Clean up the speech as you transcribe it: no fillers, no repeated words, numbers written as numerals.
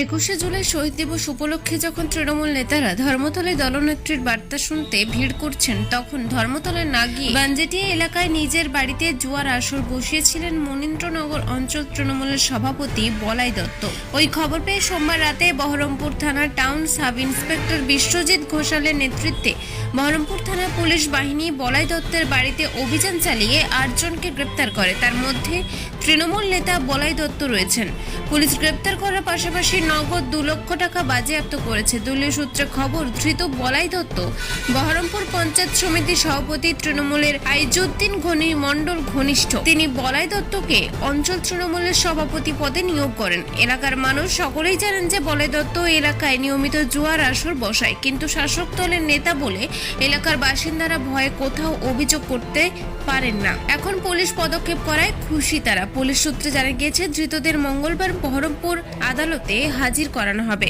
21শে জুলাই শহীদ দিবস উপলক্ষে যখন তৃণমূল নেতারা ধর্মতলায় দলনেত্রীর বার্তা শুনতে ভিড় করছেন, তখন ধর্মতলায় না গিয়ে বানজেটিয়া এলাকায় নিজের বাড়িতে জুয়ার আসর বসিয়েছিলেন মনীন্দ্রনগর অঞ্চল তৃণমূলের সভাপতি বলাই দত্ত। ওই খবর পেয়ে সোমবার রাতে বহরমপুর থানার টাউন সাব ইন্সপেক্টর বিশ্বজিৎ ঘোষালের নেতৃত্বে বহরমপুর থানা পুলিশ বাহিনী বলাই দত্তের বাড়িতে অভিযান চালিয়ে 8 জনকে গ্রেপ্তার করে। তার মধ্যে তৃণমূল নেতা বলাই দত্ত রয়েছেন। পুলিশ গ্রেপ্তার করার পাশাপাশি নগদ 2 লক্ষ টাকা বাজেয়াপ্ত করেছে। দলীয় সূত্রে খবর, ধৃত বলাই দত্ত বহরমপুর পঞ্চায়েত সমিতির সভাপতি তৃণমূলের আইজুদ্দিন ঘনি মণ্ডল ঘনিষ্ঠ। তিনি বলাই দত্তকে অঞ্চল তৃণমূলের সভাপতি পদে নিয়োগ করেন। এলাকার মানুষ সকলেই জানেন যে বলাই দত্ত এলাকায় নিয়মিত জুয়ার আসর বসায়, কিন্তু শাসক দলের নেতা বলে এলাকার বাসিন্দারা ভয়ে কোথাও অভিযোগ করতে পারেন না। এখন পুলিশ পদক্ষেপ করায় খুশি তারা। পুলিশ সূত্রে জানা গিয়েছে, ধৃতদের মঙ্গলবার বহরমপুর আদালতে হাজির করানো হবে।